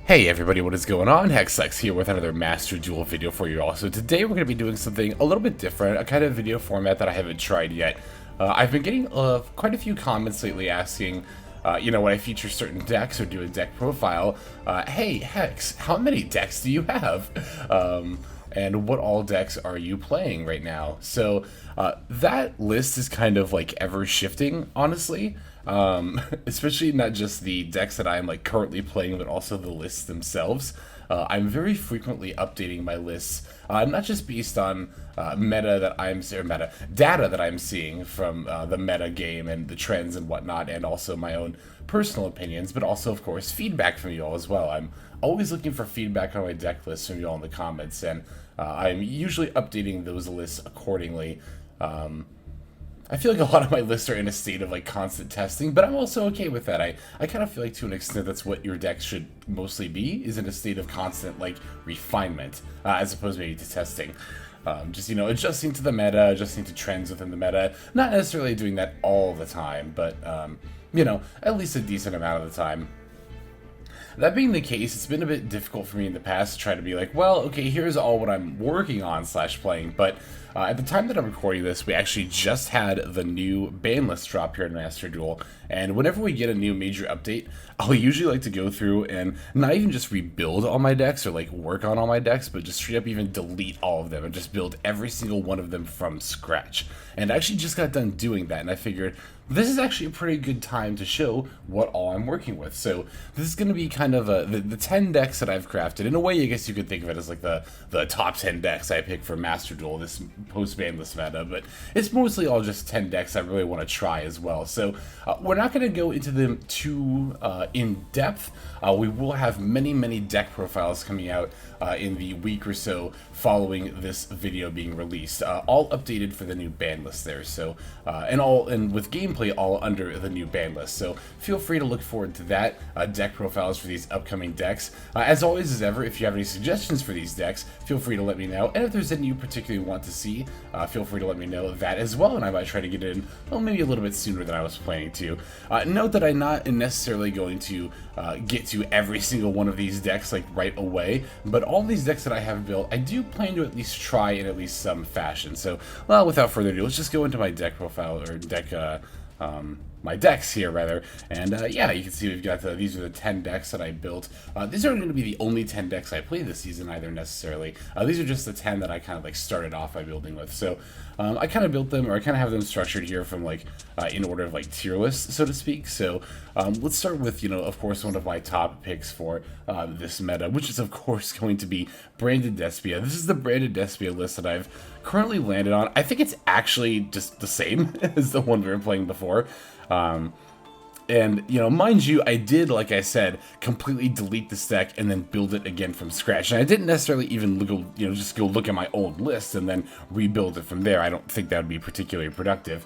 Hey everybody, what is going on? Hexlex here with another Master Duel video for you all. So today we're going to be doing something a little bit different, a kind of video format that I haven't tried yet. I've been getting quite a few comments lately asking, when I feature certain decks or do a deck profile, hey Hex, how many decks do you have? And what all decks are you playing right now? So that list is kind of like ever shifting, honestly. Especially not just the decks that I'm like currently playing, but also the lists themselves. I'm very frequently updating my lists, not just based on meta data that I'm seeing from the meta game and the trends and whatnot, and also my own personal opinions, but also of course feedback from you all as well. I'm always looking for feedback on my deck lists from you all in the comments, and I'm usually updating those lists accordingly. I feel like a lot of my lists are in a state of like constant testing, but I'm also okay with that. I kind of feel like to an extent that's what your deck should mostly be, is in a state of constant like refinement, as opposed maybe to testing. Just, adjusting to the meta, adjusting to trends within the meta, not necessarily doing that all the time, but, at least a decent amount of the time. That being the case, it's been a bit difficult for me in the past to try to be like, well, okay, here's all what I'm working on / playing, but at the time that I'm recording this, we actually just had the new ban list drop here in Master Duel, and whenever we get a new major update, I'll usually like to go through and not even just rebuild all my decks or like work on all my decks, but just straight up even delete all of them and just build every single one of them from scratch. And I actually just got done doing that, and I figured this is actually a pretty good time to show what all I'm working with. So this is going to be kind of the 10 decks that I've crafted. In a way, I guess you could think of it as like the top 10 decks I picked for Master Duel, this post-ban list meta, but it's mostly all just 10 decks I really want to try as well. So we're not going to go into them too in depth. We will have many deck profiles coming out in the week or so following this video being released, all updated for the new ban list there. So and with gameplay all under the new ban list. So feel free to look forward to that, deck profiles for these upcoming decks. As always as ever, if you have any suggestions for these decks, feel free to let me know. And if there's any you particularly want to see, feel free to let me know that as well, and I might try to get it in, well, maybe a little bit sooner than I was planning to. Note that I'm not necessarily going to get to every single one of these decks like right away, but all these decks that I have built, I do plan to at least try in at least some fashion. So, well, without further ado, let's just go into my deck profile, or deck, my decks here rather, and yeah, you can see we've got these are the 10 decks that I built. These aren't going to be the only 10 decks I play this season either necessarily. These are just the 10 that I kind of like started off by building with. So I kind of built them, or I kind of have them structured here from like in order of like tier lists, so to speak. So let's start with, of course, one of my top picks for this meta, which is of course going to be Branded Despia. This is the Branded Despia list that I've currently landed on. I think it's actually just the same as the one we were playing before. And, mind you, I did, like I said, completely delete this deck and then build it again from scratch. And I didn't necessarily even go, just go look at my old list and then rebuild it from there. I don't think that would be particularly productive.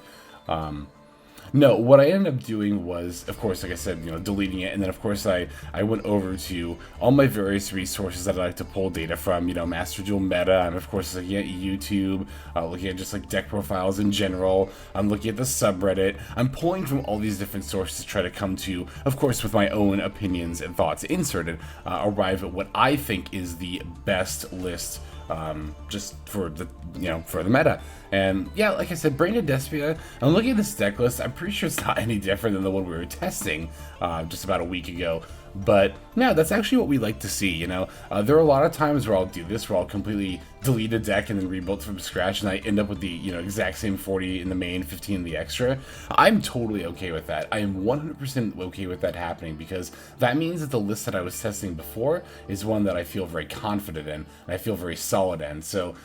No, what I ended up doing was, of course, like I said, deleting it, and then of course I went over to all my various resources that I like to pull data from, Master Duel Meta. I'm of course looking at YouTube, looking at just like deck profiles in general. I'm looking at the subreddit. I'm pulling from all these different sources to try to come to, of course, with my own opinions and thoughts inserted, arrive at what I think is the best list. Just for the for the meta. And yeah, like I said, Branded Despia, I'm looking at this deck list, I'm pretty sure it's not any different than the one we were testing just about a week ago. But yeah, that's actually what we like to see, there are a lot of times where I'll do this, where I'll completely delete a deck and then rebuild from scratch, and I end up with the, exact same 40 in the main, 15 in the extra. I'm totally okay with that. I am 100% okay with that happening, because that means that the list that I was testing before is one that I feel very confident in, and I feel very solid in. So,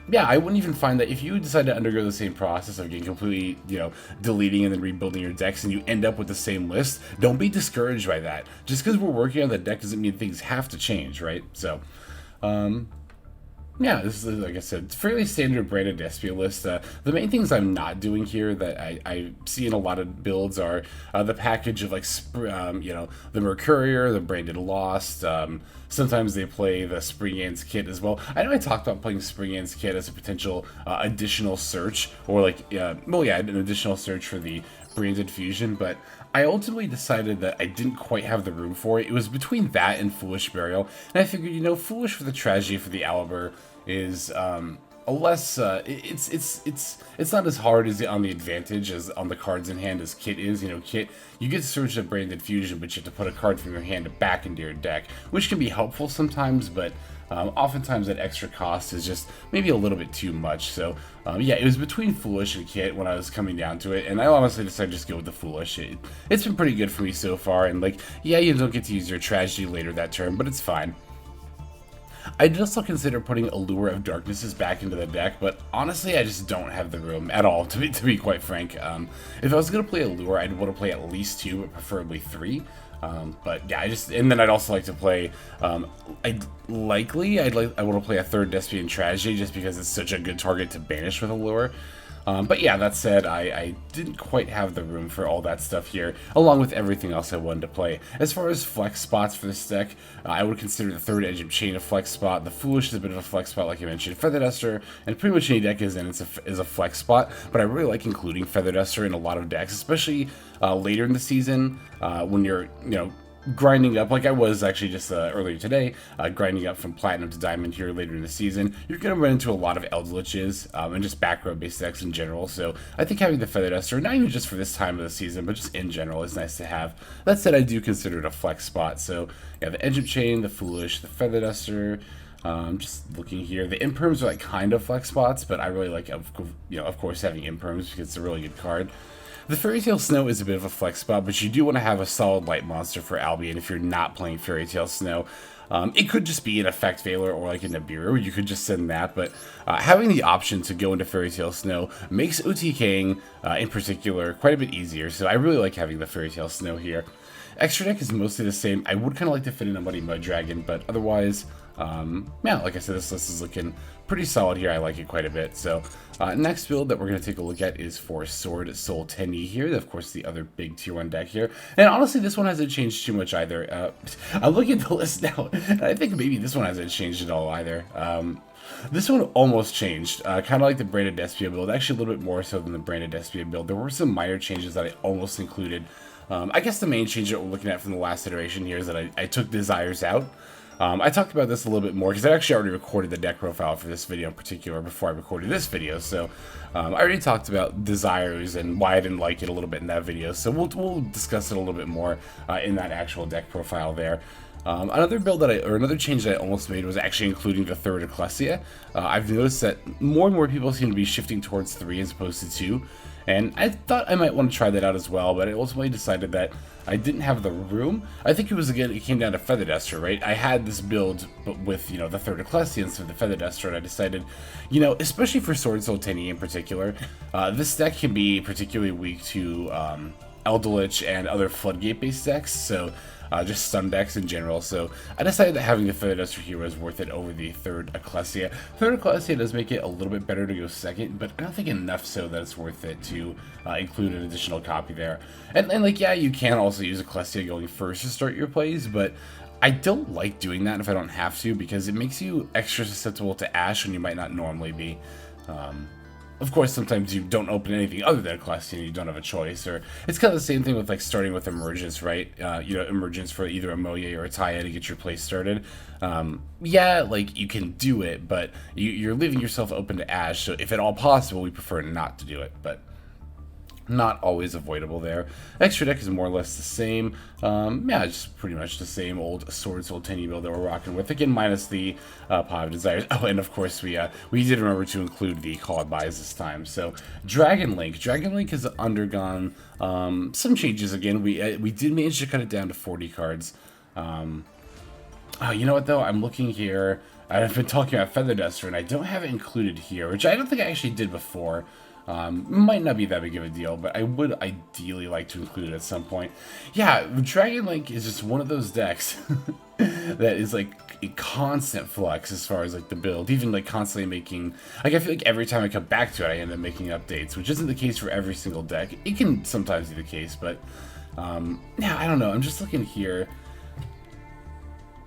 yeah, I wouldn't even find that if you decide to undergo the same process of getting completely, deleting and then rebuilding your decks, and you end up with the same list, don't be discouraged by that. Just because we're working on the deck doesn't mean things have to change, right? So, yeah, this is, like I said, fairly standard Branded Despia list. The main things I'm not doing here that I see in a lot of builds are the package of, like, the Mercurier, the Branded Lost. Sometimes they play the Spring Ants kit as well. I know I talked about playing Spring Ants kit as a potential additional search, or like, well, yeah, an additional search for the Branded Fusion, but I ultimately decided that I didn't quite have the room for it. It was between that and Foolish Burial, and I figured, you know, Foolish for the Tragedy for the Aliber is a less it's not as hard as on the advantage as on the cards in hand as Kit is. You know, Kit, you get Surge of Branded Fusion, but you have to put a card from your hand back into your deck, which can be helpful sometimes, but oftentimes that extra cost is just maybe a little bit too much. So yeah, it was between Foolish and Kit when I was coming down to it, and I honestly decided to just go with the Foolish. It's been pretty good for me so far, and like, yeah, you don't get to use your Tragedy later that turn, but it's fine. I'd also consider putting Allure of Darknesses back into the deck, but honestly, I just don't have the room at all, to be quite frank. If I was going to play Allure, I'd want to play at least 2, but preferably 3. But yeah, and then I'd also like to play, I want to play a 3rd Despian Tragedy, just because it's such a good target to banish with Allure. But yeah, that said, I didn't quite have the room for all that stuff here, along with everything else I wanted to play. As far as flex spots for this deck, I would consider the 3rd Edge of Chain a flex spot. The Foolish is a bit of a flex spot, like I mentioned. Feather Duster, and pretty much any deck is a flex spot, but I really like including Feather Duster in a lot of decks, especially later in the season, when you're, you know, grinding up, like I was actually just earlier today, grinding up from Platinum to Diamond here later in the season. You're going to run into a lot of Eldritches and just back row based decks in general, so I think having the Feather Duster, not even just for this time of the season, but just in general, is nice to have. That said, I do consider it a flex spot, so yeah, the Edge of Chain, the Foolish, the Feather Duster. Just looking here, the Imperms are like kind of flex spots, but I really like, of course, having Imperms because it's a really good card. The Fairy Tale Snow is a bit of a flex spot, but you do want to have a solid light monster for Albion if you're not playing Fairy Tale Snow. It could just be an Effect Veiler or like a Nibiru, you could just send that, but having the option to go into Fairy Tale Snow makes OTKing, in particular, quite a bit easier, so I really like having the Fairy Tale Snow here. Extra deck is mostly the same. I would kind of like to fit in a Muddy Mud Dragon, but otherwise, yeah, like I said, this list is looking pretty solid here. I like it quite a bit. So next build that we're going to take a look at is for Sword Soul Tenyi here. Of course, the other big tier 1 deck here. And honestly, this one hasn't changed too much either. I'm looking at the list now, and I think maybe this one hasn't changed at all either. This one almost changed, kind of like the Branded Despia build, actually a little bit more so than the Branded Despia build. There were some minor changes that I almost included. I guess the main change that we're looking at from the last iteration here is that I took Desires out. I talked about this a little bit more because I actually already recorded the deck profile for this video in particular before I recorded this video, so I already talked about Desires and why I didn't like it a little bit in that video, so we'll discuss it a little bit more in that actual deck profile there. Another change that I almost made was actually including the 3rd Ecclesia. I've noticed that more and more people seem to be shifting towards 3 as opposed to 2. And I thought I might want to try that out as well, but I ultimately decided that I didn't have the room. I think it came down to Feather Duster, right? I had this build, but with, you know, the 3rd Ecclesia instead of the Feather Duster, and I decided, you know, especially for Sword Soul Tenyi in particular, this deck can be particularly weak to Eldritch and other Floodgate-based decks, so just stun decks in general, so I decided that having the Feather Duster here was worth it over the 3rd Ecclesia. 3rd Ecclesia does make it a little bit better to go 2nd, but I don't think enough so that it's worth it to include an additional copy there. And like, yeah, you can also use Ecclesia going first to start your plays, but I don't like doing that if I don't have to, because it makes you extra susceptible to Ash when you might not normally be. Of course, sometimes you don't open anything other than a class and you don't have a choice, or it's kind of the same thing with like starting with Emergence, right? You know, Emergence for either a Moye or a Taya to get your play started. Yeah, like you can do it, but you're leaving yourself open to Ash, so if at all possible, we prefer not to do it, but not always avoidable there. Extra deck is more or less the same. Yeah, just pretty much the same old Sword Soul Tenyi build that we're rocking with. Again, minus the Pot of Desires. Oh, and of course we did remember to include the Call of Buys this time. So Dragon Link has undergone some changes again. We did manage to cut it down to 40 cards. Oh, you know what though? I'm looking here. I've been talking about Feather Duster, and I don't have it included here, which I don't think I actually did before. Might not be that big of a deal, but I would ideally like to include it at some point. Yeah, Dragon Link is just one of those decks that is like a constant flux as far as like the build, even like constantly making, like I feel like every time I come back to it I end up making updates, which isn't the case for every single deck. It can sometimes be the case, but yeah, I don't know. I'm just looking here.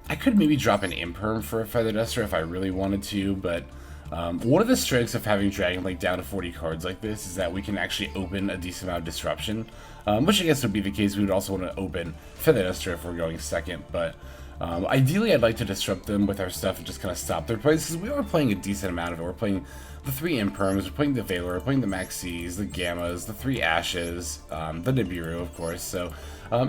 I could maybe drop an Imperm for a Feather Duster if I really wanted to, but One of the strengths of having Dragon Link down to 40 cards like this is that we can actually open a decent amount of disruption, which I guess would be the case. We would also want to open Feather Duster if we're going second, but ideally I'd like to disrupt them with our stuff and just kind of stop their plays, because we are playing a decent amount of it. We're playing the 3 Imperms, we're playing the Valor, we're playing the Maxis, the Gammas, the 3 Ashes, the Nibiru, of course, so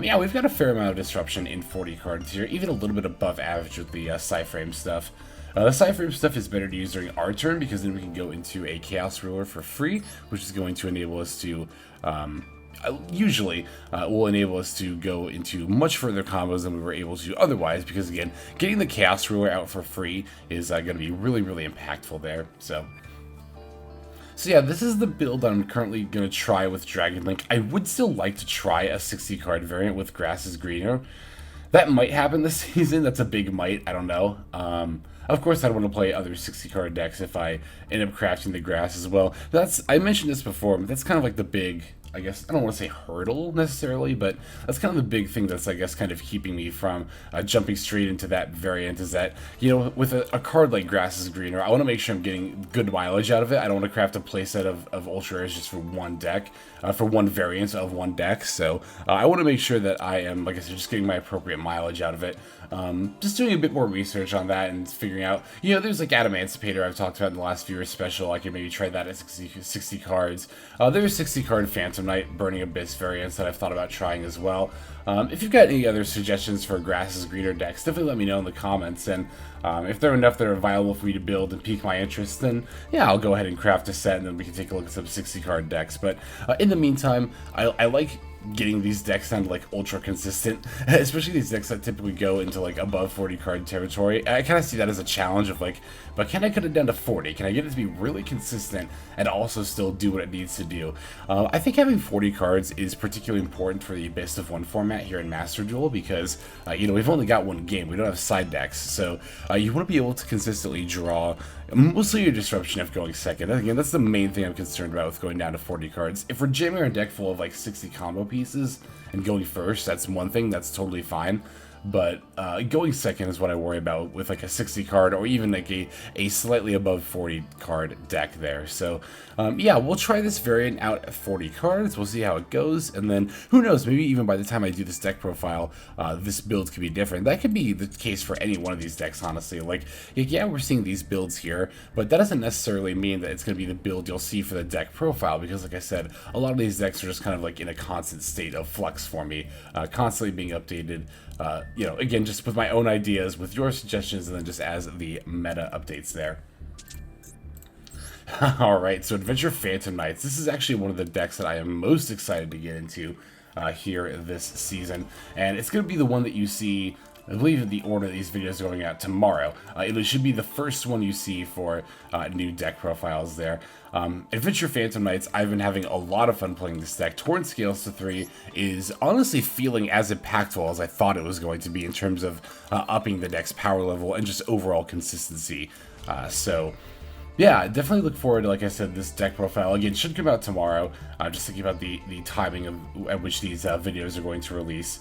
yeah, we've got a fair amount of disruption in 40 cards here, even a little bit above average with the Psyframe stuff. The Psyframe stuff is better to use during our turn, because then we can go into a Chaos Ruler for free, which is going to enable us to, usually, will enable us to go into much further combos than we were able to otherwise, because again, getting the Chaos Ruler out for free is going to be really, really impactful there, so yeah, this is the build I'm currently going to try with Dragon Link. I would still like to try a 60 card variant with Grass is Greener. That might happen this season. That's a big might. I don't know. Of course, I'd want to play other 60 card decks if I end up crafting the Grass as well. I mentioned this before, but that's kind of like the big, I guess, I don't want to say hurdle necessarily, but that's kind of the big thing that's, I guess, kind of keeping me from jumping straight into that variant, is that, you know, with a card like Grass is Greener, I want to make sure I'm getting good mileage out of it. I don't want to craft a playset of Ultra Rares just for one deck, for one variant of one deck, so I want to make sure that I am, like I said, just getting my appropriate mileage out of it. Just doing a bit more research on that and figuring out, you know, there's like Adamantipator I've talked about in the last viewer special. I could maybe try that at 60 cards. There's 60 card Phantom Knight Burning Abyss variants that I've thought about trying as well. If you've got any other suggestions for Grass is Greener decks, definitely let me know in the comments, and if there are enough that are viable for me to build and pique my interest, then yeah, I'll go ahead and craft a set, and then we can take a look at some 60 card decks. But in the meantime, I like getting these decks down to like ultra consistent, especially these decks that typically go into like above 40 card territory. I kind of see that as a challenge of like, but can I cut it down to 40? Can I get it to be really consistent and also still do what it needs to do? I think having 40 cards is particularly important for the best of one format here in Master Duel, because you know, we've only got one game, we don't have side decks, so you want to be able to consistently draw mostly your disruption if going second. Again, that's the main thing I'm concerned about with going down to 40 cards. If we're jamming our deck full of like 60 combo pieces and going first, that's one thing, that's totally fine. But going second is what I worry about with like a 60 card or even like a slightly above 40 card deck there. So yeah, we'll try this variant out at 40 cards. We'll see how it goes, and then who knows, maybe even by the time I do this deck profile, this build could be different. That could be the case for any one of these decks, honestly. Like, yeah, we're seeing these builds here, but that doesn't necessarily mean that it's going to be the build you'll see for the deck profile, because like I said, a lot of these decks are just kind of like in a constant state of flux for me, constantly being updated. You know, again, just with my own ideas, with your suggestions, and then just as the meta updates there. Alright, so Adventure Phantom Knights. This is actually one of the decks that I am most excited to get into here this season. And it's going to be the one that you see, I believe in the order these videos are going out tomorrow. It should be the first one you see for new deck profiles there. Adventure Phantom Knights, I've been having a lot of fun playing this deck. Torn Scales to 3 is honestly feeling as impactful as I thought it was going to be in terms of upping the deck's power level and just overall consistency. So yeah, definitely look forward to, like I said, this deck profile. Again, should come out tomorrow. Just thinking about the timing of at which these videos are going to release.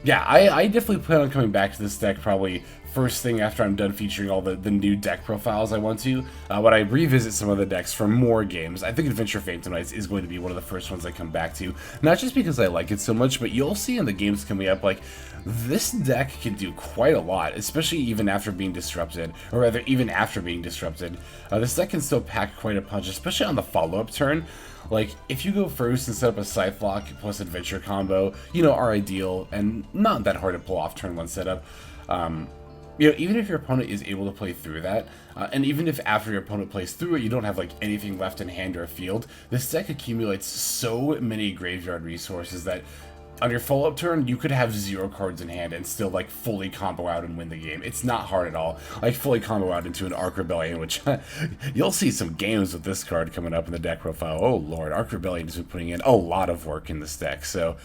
Yeah, I definitely plan on coming back to this deck probably first thing after I'm done featuring all the new deck profiles I want to. When I revisit some of the decks for more games, I think Adventure Phantom Knights is going to be one of the first ones I come back to. Not just because I like it so much, but you'll see in the games coming up, like, this deck can do quite a lot, especially even after being disrupted, or rather, even after being disrupted. This deck can still pack quite a punch, especially on the follow-up turn. Like, if you go first and set up a Scythe Lock plus Adventure combo, you know, are ideal, and not that hard to pull off turn 1 setup. You know, even if your opponent is able to play through that, and even if after your opponent plays through it, you don't have, like, anything left in hand or field, this deck accumulates so many graveyard resources that on your follow-up turn, you could have 0 cards in hand and still, like, fully combo out and win the game. It's not hard at all. Like, fully combo out into an Arc Rebellion, which you'll see some games with this card coming up in the deck profile. Oh, Lord, Arc Rebellion has been putting in a lot of work in this deck. So,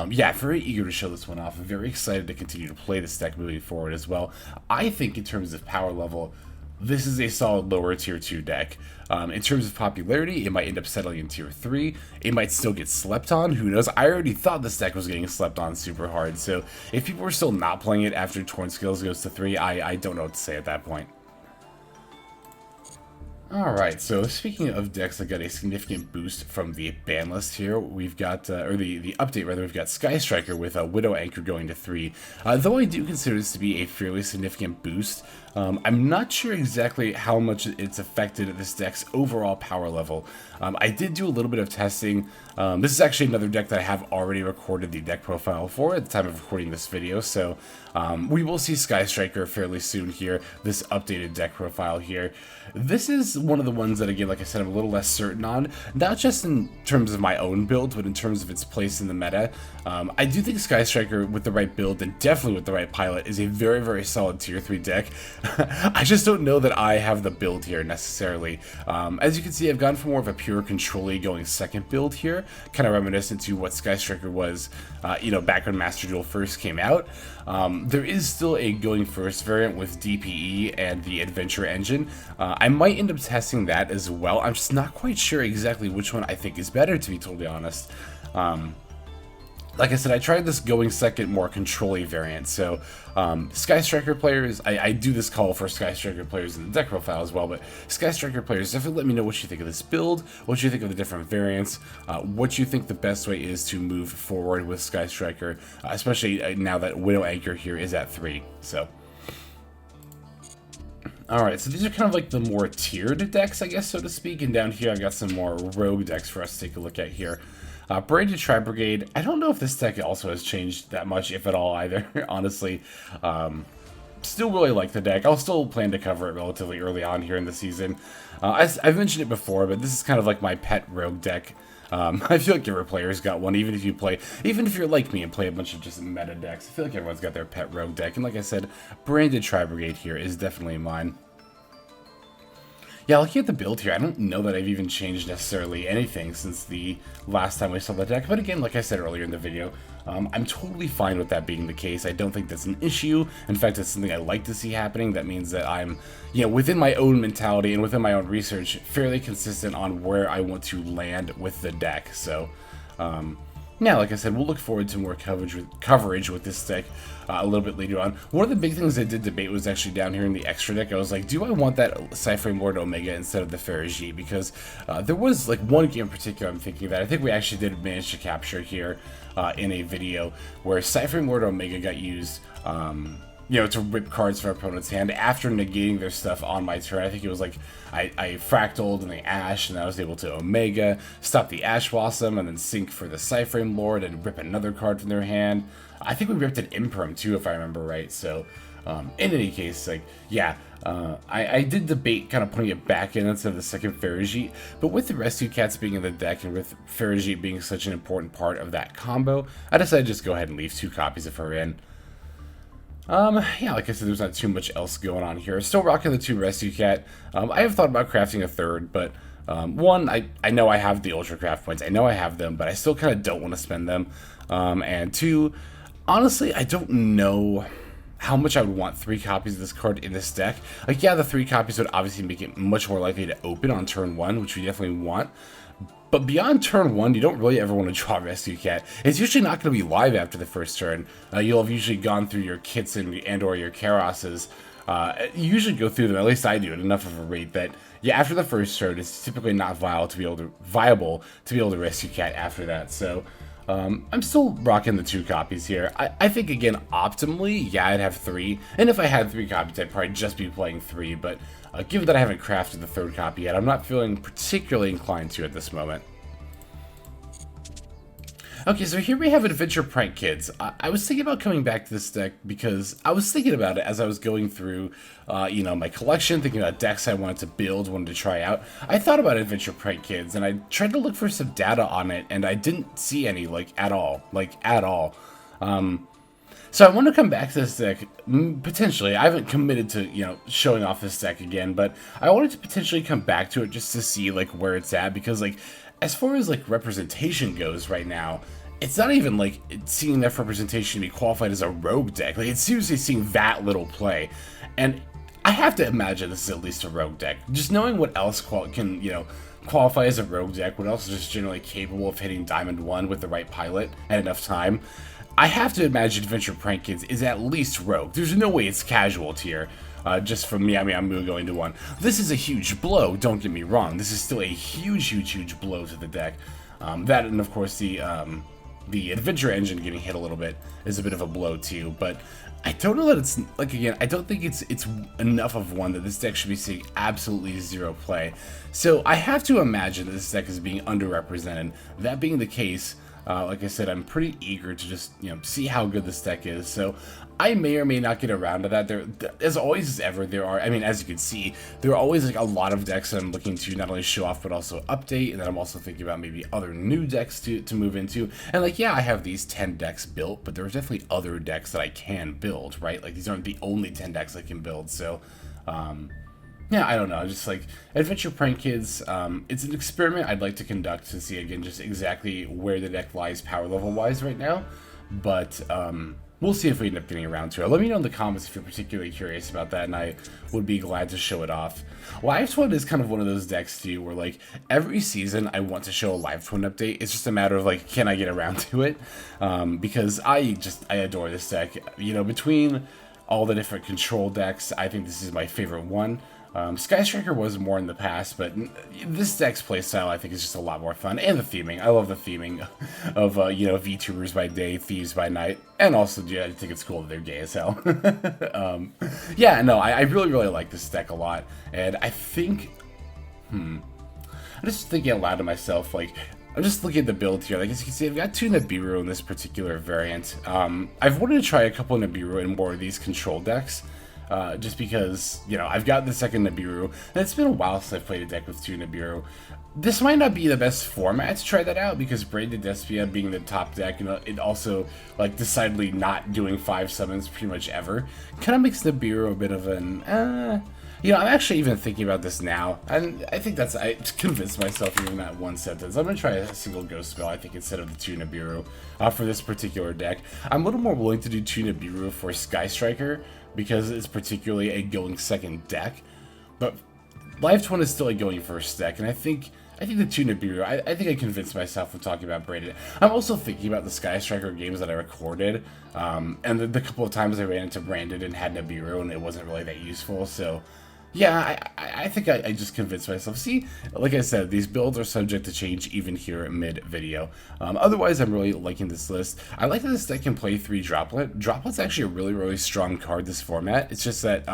yeah, very eager to show this one off. I'm very excited to continue to play this deck moving forward as well. I think in terms of power level, this is a solid lower tier 2 deck. In terms of popularity, it might end up settling in tier 3. It might still get slept on, who knows? I already thought this deck was getting slept on super hard, so if people are still not playing it after Torn Scales goes to 3, I don't know what to say at that point. Alright, so speaking of decks that got a significant boost from the ban list here, we've got, or the update rather, we've got Sky Striker with a Widow Anchor going to 3. Though I do consider this to be a fairly significant boost, I'm not sure exactly how much it's affected this deck's overall power level. I did do a little bit of testing. This is actually another deck that I have already recorded the deck profile for at the time of recording this video, so we will see Sky Striker fairly soon here, this updated deck profile here. This is one of the ones that, again, like I said, I'm a little less certain on, not just in terms of my own build, but in terms of its place in the meta. I do think Sky Striker, with the right build, and definitely with the right pilot, is a very, very solid tier 3 deck. I just don't know that I have the build here, necessarily. As you can see, I've gone for more of a pure control-y going second build here, kind of reminiscent to what Sky Striker was, you know, back when Master Duel first came out. There is still a going first variant with DPE and the Adventure Engine. I might end up testing that as well. I'm just not quite sure exactly which one I think is better, to be totally honest. Like I said, I tried this going second, more control-y variant, so Sky Striker players, I do this call for Sky Striker players in the deck profile as well, but Sky Striker players, definitely let me know what you think of this build, what you think of the different variants, what you think the best way is to move forward with Sky Striker, especially now that Widow Anchor here is at 3, so. Alright, so these are kind of like the more tiered decks, I guess, so to speak, and down here I've got some more rogue decks for us to take a look at here. Branded Tri-Brigade, I don't know if this deck also has changed that much, if at all, either, honestly. Still really like the deck. I'll still plan to cover it relatively early on here in the season. I've mentioned it before, but this is kind of like my pet rogue deck. I feel like every player's got one, even if you're like me and play a bunch of just meta decks. I feel like everyone's got their pet rogue deck, and like I said, Branded Tri-Brigade here is definitely mine. Yeah, looking at the build here, I don't know that I've even changed necessarily anything since the last time we saw the deck, but again, like I said earlier in the video, I'm totally fine with that being the case. I don't think that's an issue. In fact, it's something I like to see happening. That means that I'm, you know, within my own mentality and within my own research, fairly consistent on where I want to land with the deck, so, yeah, like I said, we'll look forward to more coverage with this deck a little bit later on. One of the big things I did debate was actually down here in the extra deck. I was like, do I want that Cypher Lord Omega instead of the Ferrogy? Because there was like one game in particular I'm thinking that I think we actually did manage to capture here in a video where Cypher Lord Omega got used, you know, to rip cards from our opponent's hand after negating their stuff on my turn. I think it was like I fractaled and the Ash, and I was able to Omega, stop the Ash Blossom, and then sync for the Cyframe Lord and rip another card from their hand. I think we ripped an Imperm too, if I remember right. So, in any case, like, yeah, I did debate kind of putting it back in instead of the second Ferrogy, but with the Rescue Cats being in the deck and with Ferrogy being such an important part of that combo, I decided to just go ahead and leave 2 copies of her in. Yeah, like I said, there's not too much else going on here. Still rocking the 2 Rescue Cat. I have thought about crafting a 3rd, but one, I know I have the Ultra Craft points. I know I have them, but I still kind of don't want to spend them. And 2, honestly, I don't know how much I would want 3 copies of this card in this deck. Like, yeah, the 3 copies would obviously make it much more likely to open on turn 1, which we definitely want. But beyond turn 1, you don't really ever want to draw Rescue Cat. It's usually not going to be live after the first turn. You'll have usually gone through your kits and or your Karoses. You usually go through them, at least I do, at enough of a rate that, yeah, after the first turn, it's typically not viable to be able to Rescue Cat after that. So, I'm still rocking the 2 copies here. I think, again, optimally, yeah, I'd have 3. And if I had 3 copies, I'd probably just be playing 3. But given that I haven't crafted the 3rd copy yet, I'm not feeling particularly inclined to at this moment. Okay, so here we have Adventure Prank Kids. I was thinking about coming back to this deck because I was thinking about it as I was going through, you know, my collection, thinking about decks I wanted to build, wanted to try out. I thought about Adventure Prank Kids, and I tried to look for some data on it, and I didn't see any, like, at all. So I want to come back to this deck, potentially. I haven't committed to, you know, showing off this deck again, but I wanted to potentially come back to it just to see, like, where it's at, because, like, as far as, like, representation goes right now, it's not even, like, seeing enough representation to be qualified as a rogue deck. Like, it's seriously seeing that little play. And I have to imagine this is at least a rogue deck. Just knowing what else can, you know, qualify as a rogue deck, what else is just generally capable of hitting Diamond 1 with the right pilot and enough time, I have to imagine Adventure Prank Kids is at least rogue. There's no way it's casual tier. just from Meow Meow Moo going to 1. This is a huge blow, don't get me wrong. This is still a huge blow to the deck. That, and of course the Adventure Engine getting hit a little bit is a bit of a blow too, but I don't know that it's, like, again, I don't think it's enough of one that this deck should be seeing absolutely zero play. So I have to imagine that this deck is being underrepresented. That being the case, like I said, I'm pretty eager to just, see how good this deck is. So I may or may not get around to that. There, as always as ever, there are, I mean, as you can see, there are always like a lot of decks that I'm looking to not only show off, but also update. And then I'm also thinking about maybe other new decks to move into. And like, yeah, I have these 10 decks built, but there's definitely other decks that I can build, right? Like, these aren't the only 10 decks I can build. So, yeah, I don't know, just like Adventure Prank Kids, it's an experiment I'd like to conduct to see, again, just exactly where the deck lies power level wise right now, but we'll see if we end up getting around to it. Let me know in the comments if you're particularly curious about that, and I would be glad to show it off. Live Twin is kind of one of those decks too, where like every season I want to show a Live Twin update. It's just a matter of like, can I get around to it? Because I adore this deck. Between all the different control decks, I think this is my favorite one. Sky Striker was more in the past, but this deck's playstyle I think is just a lot more fun, and the theming. I love the theming of VTubers by day, Thieves by night, and also, yeah, I think it's cool that they're gay as hell. Yeah, no, I really like this deck a lot, and I think, I'm just thinking out loud to myself, like, I'm just looking at the build here. Like, as you can see, I've got 2 Nibiru in this particular variant. I've wanted to try a couple of Nibiru in more of these control decks. Just because, I've got the second Nibiru, and it's been a while since I've played a deck with 2 Nibiru. This might not be the best format to try that out, because Braided Despia being the top deck, it also, like, decidedly not doing 5 summons pretty much ever, kind of makes Nibiru a bit of an, I'm actually even thinking about this now, and I think I convinced myself even in that one sentence. I'm going to try a single Ghost Spell, I think, instead of the 2 Nibiru for this particular deck. I'm a little more willing to do 2 Nibiru for Sky Striker, because it's particularly a going second deck, but Live Twin is still a going first deck, and I think the 2 Nibiru, I think I convinced myself when talking about Braided. I'm also thinking about the Sky Striker games that I recorded, and the couple of times I ran into Branded and had Nibiru, and it wasn't really that useful, so yeah, I think I just convinced myself. See, like I said, these builds are subject to change even here mid-video. Otherwise, I'm really liking this list. I like that this deck can play 3 Droplet. Droplet's actually a really strong card this format. It's just that,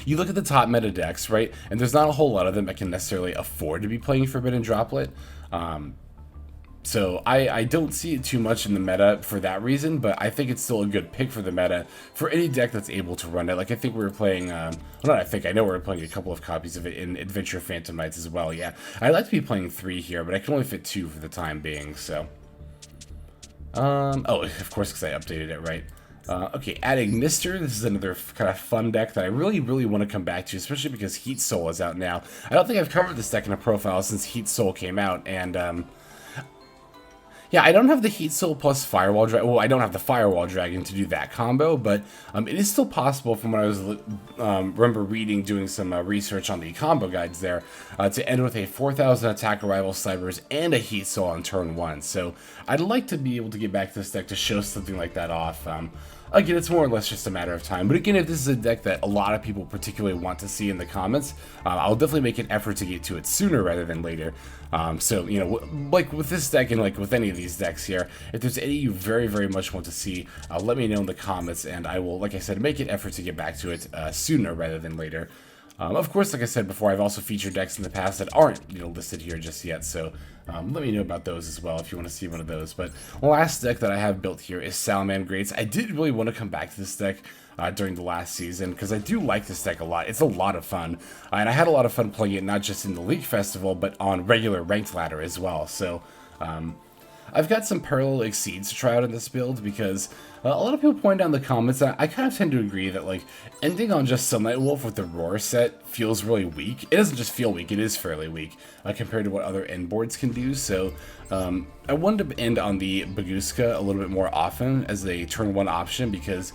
you look at the top meta decks, right, and there's not a whole lot of them that can necessarily afford to be playing Forbidden Droplet. So I don't see it too much in the meta for that reason, but I think it's still a good pick for the meta for any deck that's able to run it. Like, I think we were playing, I know we were playing a couple of copies of it in Adventure Phantom Knights as well, yeah. I'd like to be playing 3 here, but I can only fit 2 for the time being, so. Oh, of course, because I updated it, right. Okay, adding Mister. This is another kind of fun deck that I really want to come back to, especially because Heat Soul is out now. I don't think I've covered this deck in a profile since Heat Soul came out, and, yeah, I don't have the Heat Soul plus Firewall Dragon. Well, I don't have the Firewall Dragon to do that combo, but it is still possible from what I was remember reading, doing some research on the combo guides there, to end with a 4,000 attack arrival Cybers and a Heat Soul on turn 1. So I'd like to be able to get back to this deck to show something like that off. Again, it's more or less just a matter of time. But again, if this is a deck that a lot of people particularly want to see in the comments, I'll definitely make an effort to get to it sooner rather than later. So, like with this deck and like with any of these decks here, if there's any you very much want to see, let me know in the comments, and I will, like I said, make an effort to get back to it sooner rather than later. Of course, like I said before, I've also featured decks in the past that aren't, listed here just yet, so let me know about those as well if you want to see one of those. But the last deck that I have built here is Salamangrates. I did really want to come back to this deck during the last season, because I do like this deck a lot. It's a lot of fun, and I had a lot of fun playing it not just in the League Festival, but on regular ranked ladder as well. So, I've got some parallel exceeds to try out in this build, because a lot of people point out in the comments that I kind of tend to agree that, like, ending on just Sunlight Wolf with the Roar set feels really weak. It doesn't just feel weak, it is fairly weak compared to what other end boards can do. So I wanted to end on the Baguska a little bit more often as a turn 1 option, because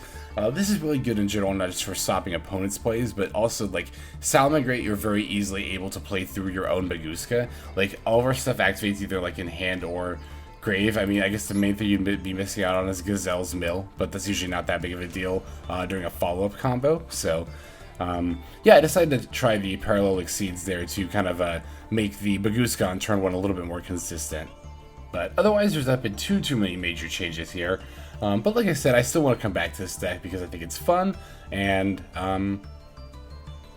this is really good in general, not just for stopping opponents' plays, but also, like, Salamangrate, you're very easily able to play through your own Baguska. Like, all of our stuff activates either, like, in hand or Grave. I mean, I guess the main thing you'd be missing out on is Gazelle's Mill, but that's usually not that big of a deal during a follow-up combo. So, yeah, I decided to try the Parallel Exceeds there to kind of make the Bagooska on turn 1 a little bit more consistent. But otherwise, there's not been too many major changes here. But like I said, I still want to come back to this deck because I think it's fun, and,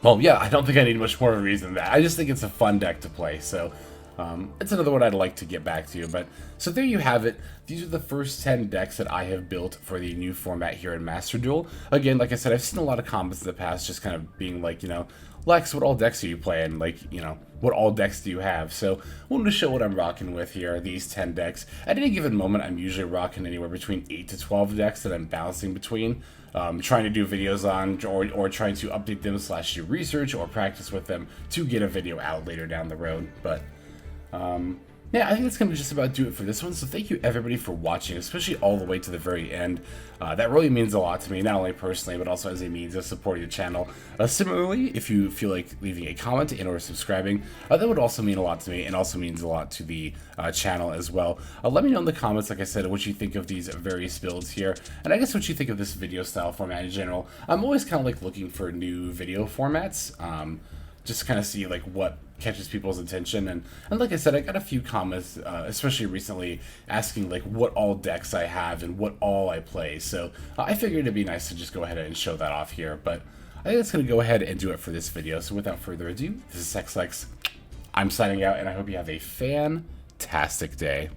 well, yeah, I don't think I need much more of a reason than that. I just think it's a fun deck to play, so it's another one I'd like to get back to. But so there you have it. These are the first 10 decks that I have built for the new format here in Master Duel. Again, like I said, I've seen a lot of comments in the past just kind of being like, you know, Lex, what all decks are you playing? Like, you know, what all decks do you have? So I wanted to show what I'm rocking with here, these 10 decks. At any given moment, I'm usually rocking anywhere between 8 to 12 decks that I'm bouncing between. Trying to do videos on, or trying to update them / do research or practice with them to get a video out later down the road. But yeah, I think that's going to just about do it for this one. So thank you everybody for watching, especially all the way to the very end. That really means a lot to me, not only personally, but also as a means of supporting the channel. Similarly, if you feel like leaving a comment and or subscribing, that would also mean a lot to me and also means a lot to the channel as well. Let me know in the comments, like I said, what you think of these various builds here, and I guess what you think of this video style format in general. I'm always kind of like looking for new video formats, just to kind of see like what catches people's attention, and like I said, I got a few comments, especially recently, asking like what all decks I have and what all I play, so I figured it'd be nice to just go ahead and show that off here. But I think that's going to go ahead and do it for this video, so without further ado, this is XLex, I'm signing out, and I hope you have a fantastic day.